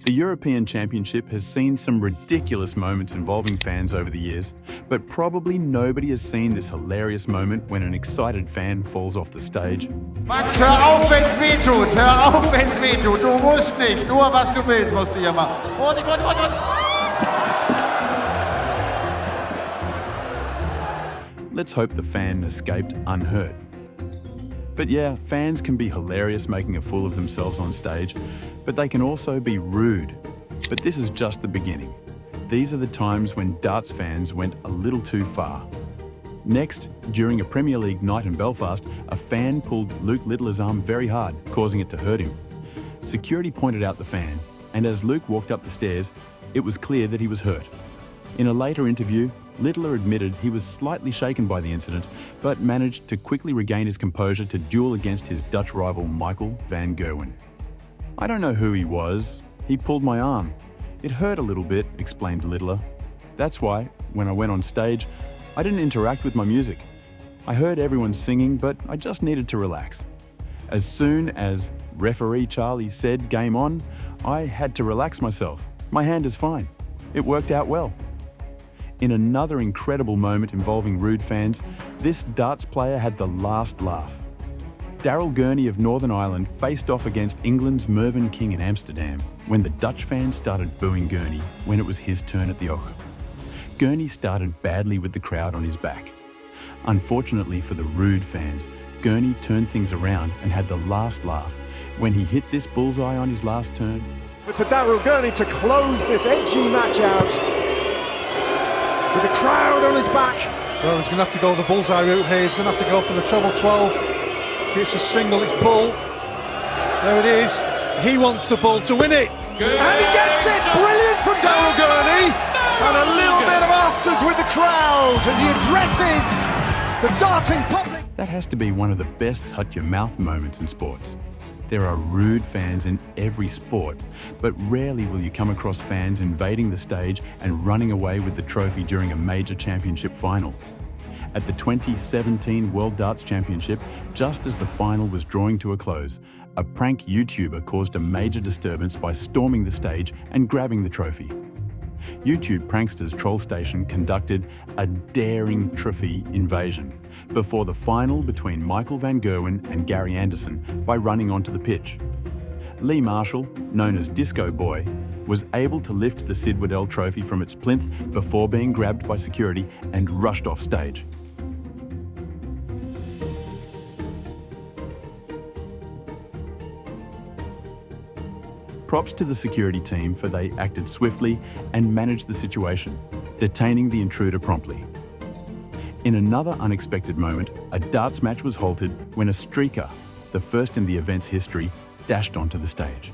The European Championship has seen some ridiculous moments involving fans over the years, but probably nobody has seen this hilarious moment when an excited fan falls off the stage. Max, hör auf, wenn's weh tut. Hör auf, wenn's weh tut. Du musst nicht. Nur was du willst, musst du hier machen. Vorsicht, Vorsicht, Vorsicht. Let's hope the fan escaped unhurt. But yeah, fans can be hilarious making a fool of themselves on stage, but they can also be rude. But this is just the beginning. These are the times when darts fans went a little too far. Next, during a Premier League night in Belfast, a fan pulled Luke Littler's arm very hard, causing it to hurt him. Security pointed out the fan, and as Luke walked up the stairs, it was clear that he was hurt. In a later interview, Littler admitted he was slightly shaken by the incident, but managed to quickly regain his composure to duel against his Dutch rival Michael van Gerwen. "I don't know who he was. He pulled my arm. It hurt a little bit," explained Littler. "That's why, when I went on stage, I didn't interact with my music. I heard everyone singing, but I just needed to relax. As soon as referee Charlie said game on, I had to relax myself. My hand is fine. It worked out well." In another incredible moment involving rude fans, this darts player had the last laugh. Daryl Gurney of Northern Ireland faced off against England's Mervyn King in Amsterdam when the Dutch fans started booing Gurney when it was his turn at the oche. Gurney started badly with the crowd on his back. Unfortunately for the rude fans, Gurney turned things around and had the last laugh when he hit this bullseye on his last turn. But to Daryl Gurney to close this edgy match out with the crowd on his back. Well, he's going to have to go the bullseye route here. He's going to have to go for the treble 12. It's a single, it's bull. There it is. He wants the bull to win it. And he gets it! Brilliant from Daryl Gurney! And a little bit of afters with the crowd as he addresses the darting public. That has to be one of the best hut-your-mouth moments in sports. There are rude fans in every sport, but rarely will you come across fans invading the stage and running away with the trophy during a major championship final. At the 2017 World Darts Championship, just as the final was drawing to a close, a prank YouTuber caused a major disturbance by storming the stage and grabbing the trophy. YouTube pranksters Troll Station conducted a daring trophy invasion before the final between Michael van Gerwen and Gary Anderson by running onto the pitch. Lee Marshall, known as Disco Boy, was able to lift the Sid Waddell trophy from its plinth before being grabbed by security and rushed off stage. Props to the security team for they acted swiftly and managed the situation, detaining the intruder promptly. In another unexpected moment, a darts match was halted when a streaker, the first in the event's history, dashed onto the stage.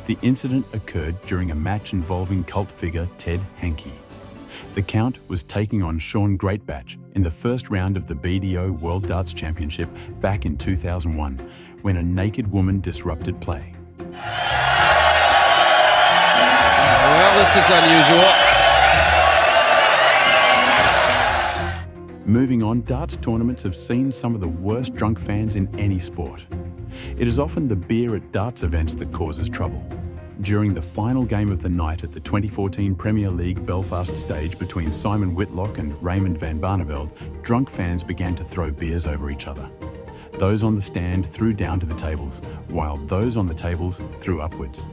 The incident occurred during a match involving cult figure Ted Hankey. The Count was taking on Sean Greatbatch in the first round of the BDO World Darts Championship back in 2001, when a naked woman disrupted play. Well, this is unusual. Moving on, darts tournaments have seen some of the worst drunk fans in any sport. It is often the beer at darts events that causes trouble. During the final game of the night at the 2014 Premier League Belfast stage between Simon Whitlock and Raymond van Barneveld, drunk fans began to throw beers over each other. Those on the stand threw down to the tables, while those on the tables threw upwards.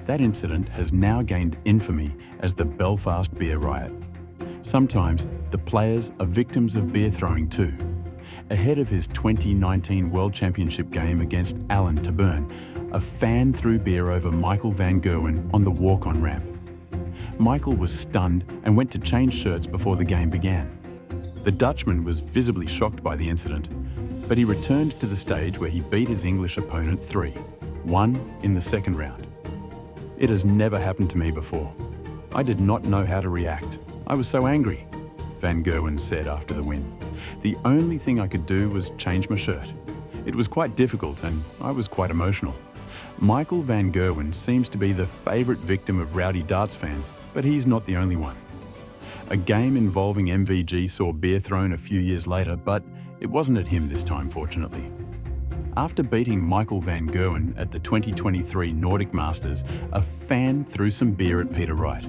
That incident has now gained infamy as the Belfast Beer Riot. Sometimes the players are victims of beer throwing too. Ahead of his 2019 World Championship game against Alan Taburn, a fan threw beer over Michael van Gerwen on the walk-on ramp. Michael was stunned and went to change shirts before the game began. The Dutchman was visibly shocked by the incident, but he returned to the stage where he beat his English opponent 3-1 in the second round. "It has never happened to me before. I did not know how to react. I was so angry," Van Gerwen said after the win. "The only thing I could do was change my shirt. It was quite difficult and I was quite emotional. Michael Van Gerwen seems to be the favourite victim of rowdy darts fans, but he's not the only one. A game involving MVG saw beer thrown a few years later, but it wasn't at him this time, fortunately. After beating Michael Van Gerwen at the 2023 Nordic Masters, a fan threw some beer at Peter Wright.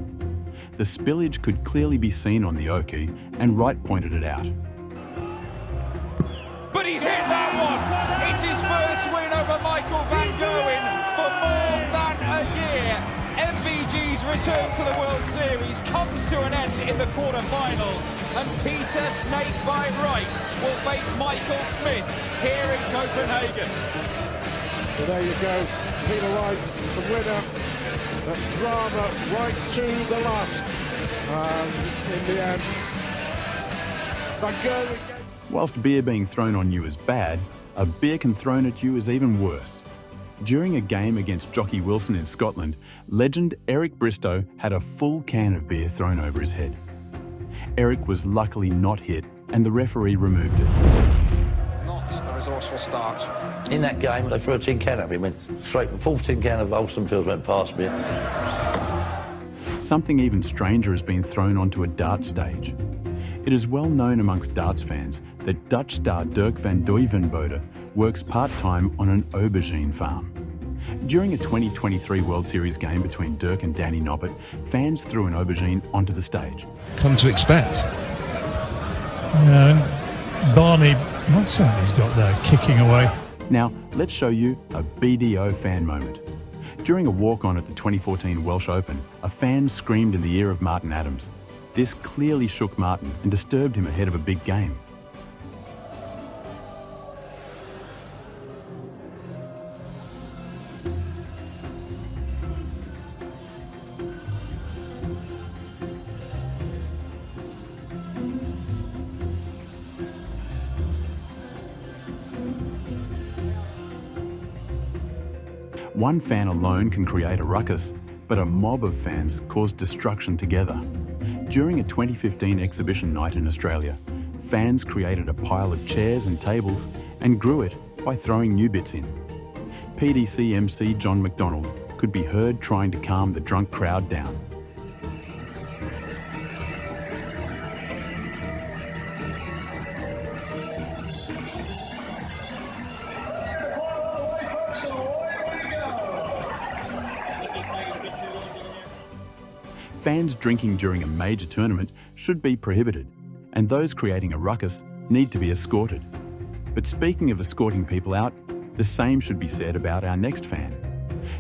The spillage could clearly be seen on the Oki, and Wright pointed it out. But he's hit that one! It's his first win over Michael Van Gerwen for more than a year. MVG's return to the World Series comes to an end in the quarter-finals, and Peter Snakebite Wright will face Michael Smith here in Copenhagen. So there you go, Peter Wright, the winner. That drama right to the last. In the end, Van Gerwen. Whilst beer being thrown on you is bad, a beer can thrown at you is even worse. During a game against Jockey Wilson in Scotland, legend Eric Bristow had a full can of beer thrown over his head. Eric was luckily not hit, and the referee removed it. Not a resourceful start. In that game, they threw a tin can at me. Went straight, the full tin can of Alston Fields went past me. Something even stranger has been thrown onto a dart stage. It is well known amongst darts fans that Dutch star Dirk van Duijvenbode works part-time on an aubergine farm. During a 2023 World Series game between Dirk and Danny Noppert, fans threw an aubergine onto the stage. Come to expect. Barney, what's that he's got there, kicking away? Now, let's show you a BDO fan moment. During a walk-on at the 2014 Welsh Open, a fan screamed in the ear of Martin Adams. This clearly shook Martin and disturbed him ahead of a big game. One fan alone can create a ruckus, but a mob of fans cause destruction together. During a 2015 exhibition night in Australia, fans created a pile of chairs and tables and grew it by throwing new bits in. PDC MC John McDonald could be heard trying to calm the drunk crowd down. Fans drinking during a major tournament should be prohibited, and those creating a ruckus need to be escorted. But speaking of escorting people out, the same should be said about our next fan.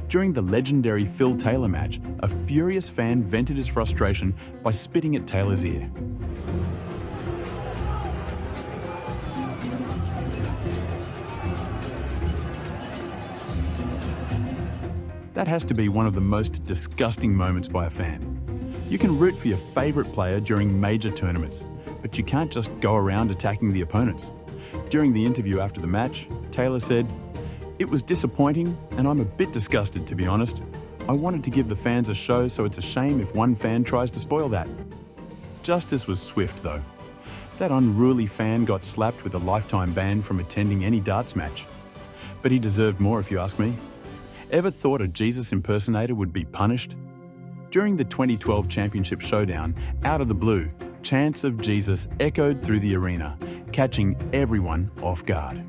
During the legendary Phil Taylor match, a furious fan vented his frustration by spitting at Taylor's ear. That has to be one of the most disgusting moments by a fan. You can root for your favourite player during major tournaments, but you can't just go around attacking the opponents. During the interview after the match, Taylor said, "It was disappointing and I'm a bit disgusted, to be honest. I wanted to give the fans a show, so it's a shame if one fan tries to spoil that." Justice was swift though. That unruly fan got slapped with a lifetime ban from attending any darts match. But he deserved more if you ask me. Ever thought a Jesus impersonator would be punished? During the 2012 Championship Showdown, out of the blue, chants of Jesus echoed through the arena, catching everyone off guard.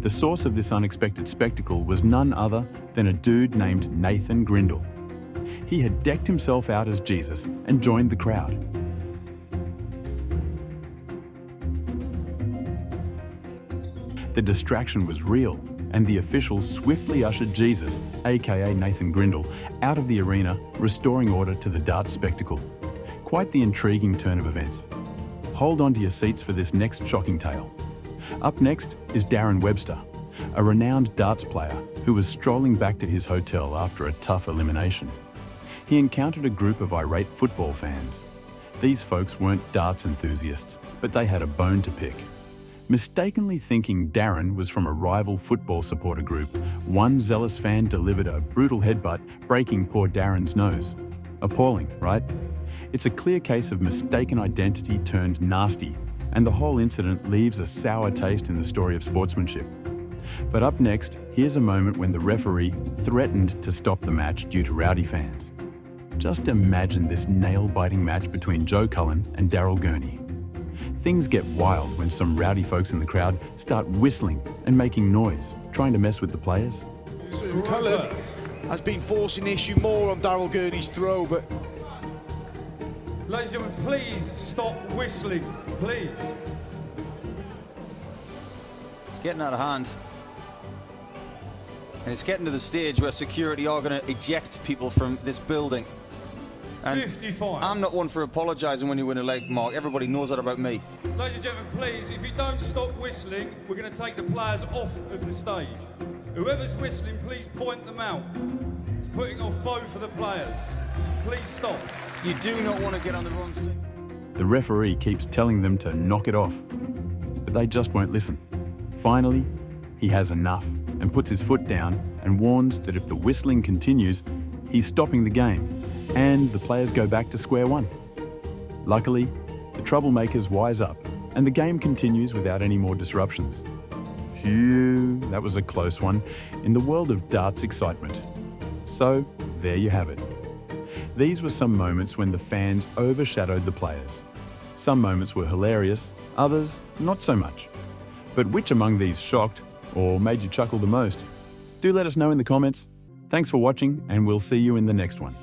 The source of this unexpected spectacle was none other than a dude named Nathan Grindle. He had decked himself out as Jesus and joined the crowd. The distraction was real, and the officials swiftly ushered Jesus, aka Nathan Grindle, out of the arena, restoring order to the darts spectacle. Quite the intriguing turn of events. Hold on to your seats for this next shocking tale. Up next is Darren Webster, a renowned darts player who was strolling back to his hotel after a tough elimination. He encountered a group of irate football fans. These folks weren't darts enthusiasts, but they had a bone to pick. Mistakenly thinking Darren was from a rival football supporter group, one zealous fan delivered a brutal headbutt, breaking poor Darren's nose. Appalling, right? It's a clear case of mistaken identity turned nasty, and the whole incident leaves a sour taste in the story of sportsmanship. But up next, here's a moment when the referee threatened to stop the match due to rowdy fans. Just imagine this nail-biting match between Joe Cullen and Daryl Gurney. Things get wild when some rowdy folks in the crowd start whistling and making noise, trying to mess with the players. Cullen has been forcing the issue more on Daryl Gurney's throw, but... Ladies and gentlemen, please stop whistling, please. It's getting out of hand. And it's getting to the stage where security are going to eject people from this building. And 55. I'm not one for apologising when you win a leg, Mark. Everybody knows that about me. Ladies and gentlemen, please, if you don't stop whistling, we're going to take the players off of the stage. Whoever's whistling, please point them out. It's putting off both of the players. Please stop. You do not want to get on the wrong side. The referee keeps telling them to knock it off, but they just won't listen. Finally, he has enough and puts his foot down and warns that if the whistling continues, he's stopping the game, and the players go back to square one. Luckily, the troublemakers wise up, and the game continues without any more disruptions. Phew, that was a close one in the world of darts excitement. So, there you have it. These were some moments when the fans overshadowed the players. Some moments were hilarious, others not so much. But which among these shocked or made you chuckle the most? Do let us know in the comments. Thanks for watching, and we'll see you in the next one.